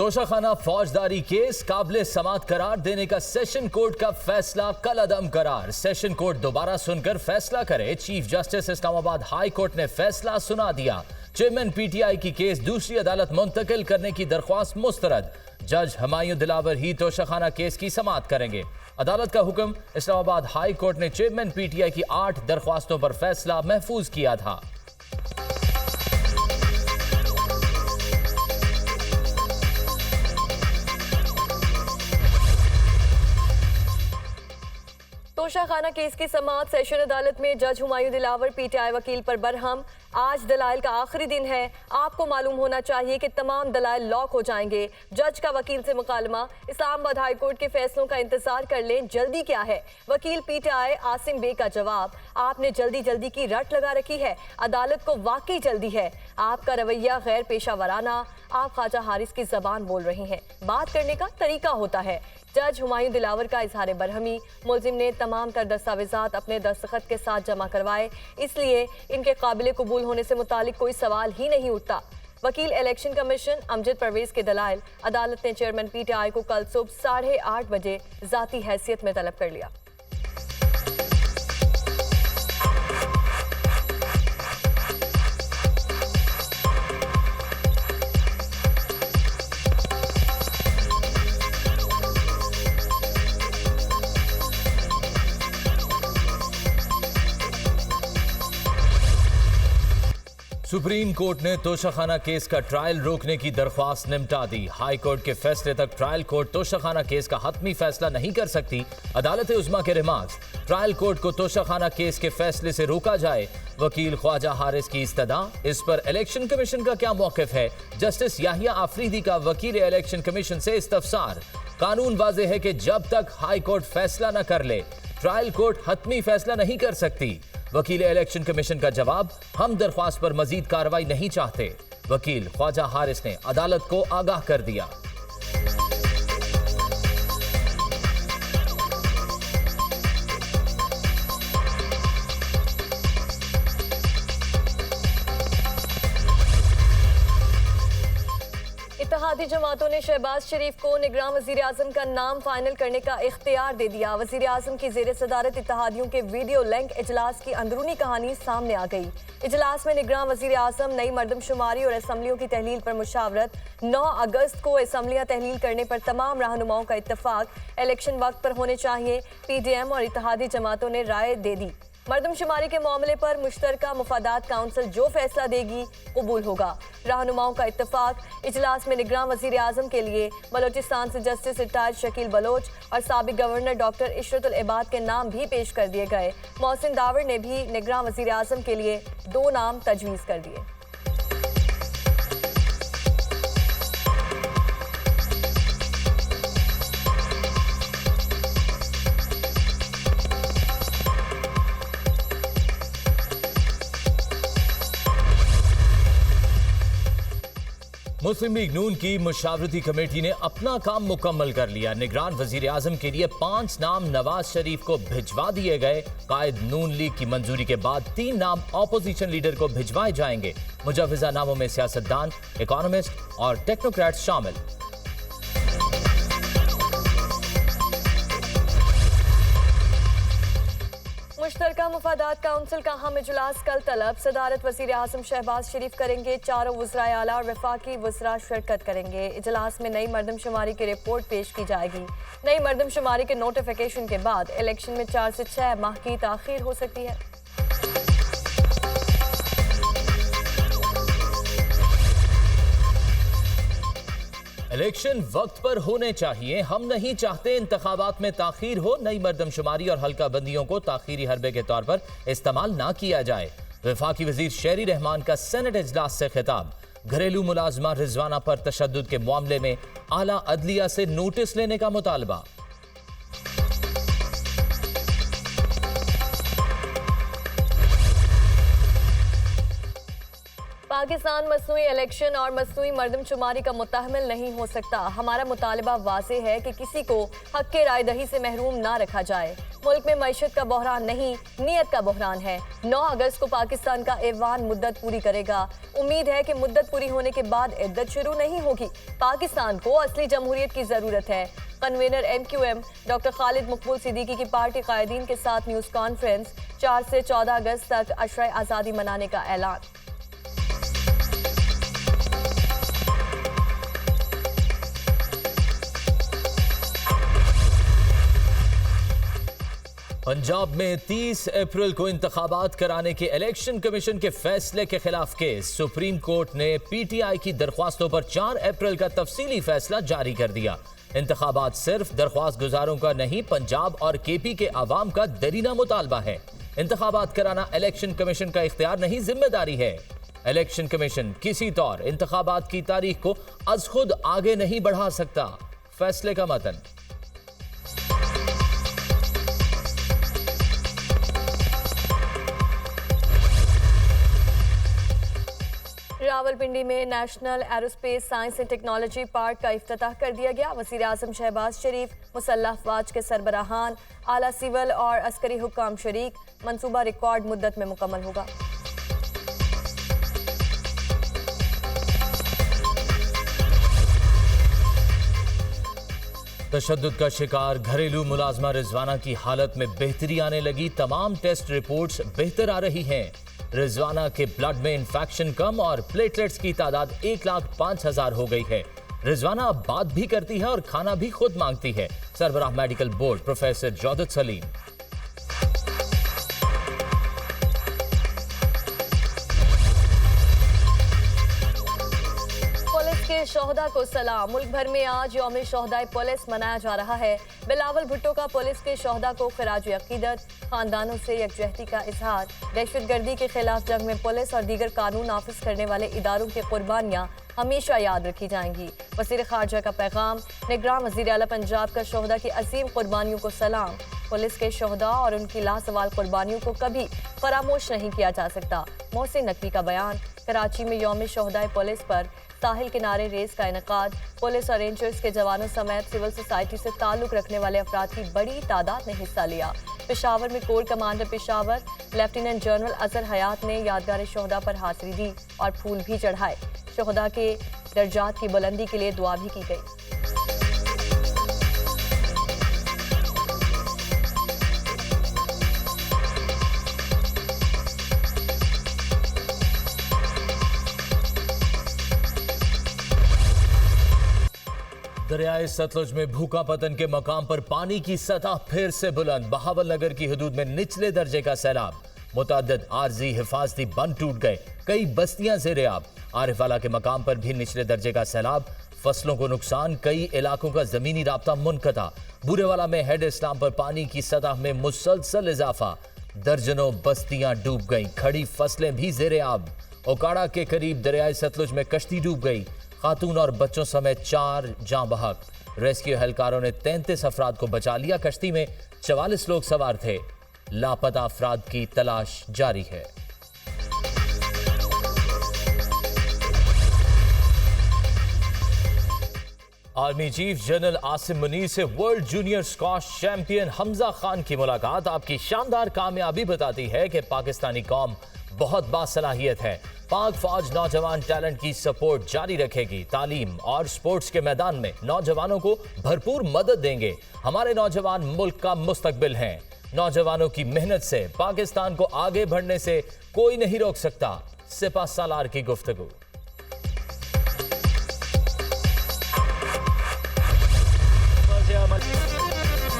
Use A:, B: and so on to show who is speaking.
A: तोशाखाना फौजदारी केस काबिल समात करार देने का सेशन कोर्ट का फैसला कल अदम करार। सेशन कोर्ट दोबारा सुनकर फैसला करे। Chief justice Islamabad high court ने फैसला सुना दिया। चेयरमैन पीटीआई की केस दूसरी अदालत मुंतकिल करने की दरख्वास्त मुस्तरद। जज हुमायूं दिलावर ही तोशाखाना केस की समात करेंगे। अदालत का हुक्म। इस्लामाबाद हाई कोर्ट ने चेयरमैन पीटीआई की 8 दरख्वास्तों पर फैसला महफूज किया था।
B: तोशाखाना केस की समाअत सेशन अदालत में जज हुमायूं दिलावर पीटीआई वकील पर बरहम। आज दलाइल का आखिरी दिन है। आपको मालूम होना चाहिए कि तमाम दलाइल लॉक हो जाएंगे। जज का वकील से मुकालमा। इस्लामाबाद हाई कोर्ट के फैसलों का इंतजार कर लें, जल्दी क्या है। वकील पीटीआई आसिम बे का जवाब, आपने जल्दी जल्दी की रट लगा रखी है। अदालत को वाकई जल्दी है। आपका रवैया गैर पेशा वराना। आप ख्वाजा हारिस की जबान बोल रही हैं। बात करने का तरीका होता है। जज हुमायूं दिलावर का इजहार बरहमी। मुलजिम ने तमाम तर दस्तावेजात अपने दस्तखत के साथ जमा करवाए, इसलिए इनके काबिल कबूल होने से मुतालिक कोई सवाल ही नहीं उठता। वकील इलेक्शन कमीशन अमजद परवेज के दलाइल अदालत ने चेयरमैन पीटीआई को कल सुबह 8:30 बजे जाती हैसियत में तलब कर लिया।
A: सुप्रीम कोर्ट ने तोशाखाना केस का ट्रायल रोकने की दरख्वास्त निपटा दी। हाई कोर्ट के फैसले तक ट्रायल कोर्ट तोशाखाना केस का हतमी फैसला नहीं कर सकती। अदालत उज़्मा के रिमार्क्स, ट्रायल कोर्ट को तोशाखाना केस के फैसले से रोका जाए। वकील ख्वाजा हारिस की इस्तदा, इस पर इलेक्शन कमीशन का क्या मौक़िफ़ है। जस्टिस याहिया आफरीदी का वकील इलेक्शन कमीशन से इस्तफसार। कानून वाज़ेह है कि जब तक हाई कोर्ट फैसला न कर ले, ट्रायल कोर्ट हतमी फैसला नहीं कर सकती। वकील इलेक्शन कमीशन का जवाब, हम दरख्वास्त पर मजीद कार्रवाई नहीं चाहते। वकील ख्वाजा हारिस ने अदालत को आगाह कर दिया।
B: इत्तेहादी जमातों ने शहबाज शरीफ को निगरान वजीर आजम का नाम फाइनल करने का इख्तियार दे दिया। वजीर आजम की जेर सदारत इत्तेहादियों के वीडियो लिंक इजलास की अंदरूनी कहानी सामने आ गई। इजलास में निगरान वजीर आजम नई मरदमशुमारी और असम्बलियों की तहलील पर मुशावरत। 9 अगस्त को असम्बलियाँ तहलील करने पर तमाम रहनुमाओं का इत्तफाक। इलेक्शन वक्त पर होने चाहिए। पीडीएम और इत्तेहादी जमातों ने राय दे दी। मरदमशुमारी के मामले पर मुश्तरका मुफादात काउंसिल जो फैसला देगी कबूल होगा। रहनुमाओं का इत्तफाक। इजलास में निगरान वजीर आजम के लिए बलोचिस्तान से जस्टिस रिटायर्ड शकील बलोच और साबिक गवर्नर डॉक्टर इशरतुल इबाद के नाम भी पेश कर दिए गए। मोहसिन दावर ने भी निगरान वजीर आजम के लिए 2 नाम तजवीज़ कर दिए।
A: मुस्लिम लीग नून की मुशावरती कमेटी ने अपना काम मुकम्मल कर लिया। निगरान वजीर आजम के लिए 5 नाम नवाज शरीफ को भिजवा दिए गए। कायद नून लीग की मंजूरी के बाद 3 नाम ऑपोजिशन लीडर को भिजवाए जाएंगे। मुजव्वज़ा नामों में सियासतदान, इकोनॉमिस्ट और टेक्नोक्रेट शामिल।
B: मुश्तरका मुफादात काउंसिल का हम इजलास कल तलब। सदारत वजीर आजम शहबाज शरीफ करेंगे। 4 वज़राए आला और वफाकी वज़रा शिरकत करेंगे। इजलास में नई मरदमशुमारी की रिपोर्ट पेश की जाएगी। नई मरदमशुमारी के नोटिफिकेशन के बाद इलेक्शन में 4 से 6 माह की ताख़ीर हो सकती है।
A: इलेक्शन वक्त पर होने चाहिए। हम नहीं चाहते इंतखाबात में ताखीर हो। नई मरदमशुमारी और हल्का बंदियों को ताखीरी हरबे के तौर पर इस्तेमाल ना किया जाए। वफाकी वजीर शेरी रहमान का सेनेट इजलास से खिताब। घरेलू मुलाजमा रिजवाना पर तशद्दुद के मामले में आला अदलिया से नोटिस लेने का मुतालबा।
B: पाकिस्तान मसनूई इलेक्शन और मसनूई मरदमशुमारी का मुतहमिल नहीं हो सकता। हमारा मुतालबा वाज़ेह है कि किसी को हक़ के राय दही से महरूम ना रखा जाए। मुल्क में मईशत का बहरान नहीं, नीयत का बहरान है। 9 अगस्त को पाकिस्तान का ऐवान मुद्दत पूरी करेगा। उम्मीद है कि मुद्दत पूरी होने के बाद इद्दत शुरू नहीं होगी। पाकिस्तान को असली जमहूरियत की जरूरत है। कन्वीनर MQM डॉक्टर खालिद मकबूल सिद्दीकी की पार्टी कायदीन के साथ न्यूज कॉन्फ्रेंस। 4 से 14 अगस्त तक अशरा आज़ादी मनाने का ऐलान।
A: पंजाब में 30 अप्रैल को इंतखाबात कराने के इलेक्शन कमीशन के फैसले के खिलाफ केस। सुप्रीम कोर्ट ने PTI की दरख्वास्तों पर 4 अप्रैल का तफसीली फैसला जारी कर दिया। इंतखाबात सिर्फ दरख्वास्त गुजारों का नहीं, पंजाब और KP के आवाम का दरीना मुतालबा है। इंतखाबात कराना इलेक्शन कमीशन का इख्तियार नहीं, जिम्मेदारी है। इलेक्शन कमीशन किसी तौर इंतखाबात की तारीख को अज खुद आगे नहीं बढ़ा सकता। फैसले का मतन।
B: रावलपिंडी में national aerospace science and technology park का इफ्तिताह कर दिया गया। वज़ीर आज़म शहबाज शरीफ, मुसल्लह अफवाज के सरबराहान, आला सिविल और अस्करी हुक्काम शरीक। मंसूबा रिकॉर्ड मुद्दत में मुकम्मल होगा।
A: तशद्दुद का शिकार घरेलू मुलाजमा रिजवाना की हालत में बेहतरी आने लगी। तमाम टेस्ट रिपोर्ट्स बेहतर आ रही हैं। रिजवाना के ब्लड में इंफेक्शन कम और प्लेटलेट्स की तादाद 1,05,000 हो गई है। रिजवाना अब बात भी करती है और खाना भी खुद मांगती है। सरबराह मेडिकल बोर्ड प्रोफेसर जौदत सलीम।
B: के शोहदा को सलाम। मुल्क भर में आज यौम शोहदाए पुलिस मनाया जा रहा है। बिलावल भुट्टो का पुलिस के शोहदा को खिराज अकीदत, खानदानों से यकजहती का इजहार। दहशतगर्दी के खिलाफ जंग में पुलिस और दीगर कानून नाफिज करने वाले इदारों की कुर्बानियाँ हमेशा याद रखी जाएंगी। वज़ीर ख़ारजा का पैगाम। निगरान वज़ीर आला पंजाब का शोहदा की अजीम कुर्बानियों को सलाम। पुलिस के शोहदा और उनकी लासवाल कुर्बानियों को कभी फरामोश नहीं किया जा सकता। मोहसिन नकवी का बयान। कराची में यौम शोहदाए पुलिस पर साहिल किनारे रेस का इनेकाद। पुलिस और रेंजर्स के जवानों समेत सिविल सोसाइटी से ताल्लुक रखने वाले अफराद की बड़ी तादाद ने हिस्सा लिया। पेशावर में core commander Peshawar lieutenant general Azhar Hayat ने यादगार शोहदा पर हाजिरी दी और फूल भी चढ़ाए। शोहदा के दर्जात की बुलंदी के लिए दुआ भी की गई।
A: दरियाए सतलुज में भूखा पतन के मकाम पर पानी की सतह फिर से बुलंद। बहावल नगर की हदूद में निचले दर्जे का सैलाब। मुतअद्दिद आर्जी हिफाजती बंद टूट गए। कई बस्तियां ज़ेर-ए-आब। आरिफवाला के मकाम पर भी निचले दर्जे का सैलाब। फसलों को नुकसान। कई इलाकों का जमीनी राब्ता मुनक़ता। बूरेवाला में हेड इस्लाम पर पानी की सतह में मुसलसल इजाफा। दर्जनों बस्तियां डूब गईं। खड़ी फसलें भी ज़ेर-ए-आब। ओकाड़ा के करीब दरियाए सतलुज में कश्ती डूब गई। खातून और बच्चों समेत 4 जाँ बहक। रेस्क्यू एहलकारों ने 33 अफराद को बचा लिया। कश्ती में 44 लोग सवार थे। लापता अफराद की तलाश जारी है। Army chief general Asim Munir से world junior squash champion Hamza Khan की मुलाकात आपकी शानदार कामयाबी बताती है कि पाकिस्तानी कौम बहुत बासलाहियत है। पाक फौज नौजवान टैलेंट की सपोर्ट जारी रखेगी। तालीम और स्पोर्ट्स के मैदान में नौजवानों को भरपूर मदद देंगे। हमारे नौजवान मुल्क का मुस्तकबिल हैं। नौजवानों की मेहनत से पाकिस्तान को आगे बढ़ने से कोई नहीं रोक सकता। सिपा सालार की गुफ्तगू।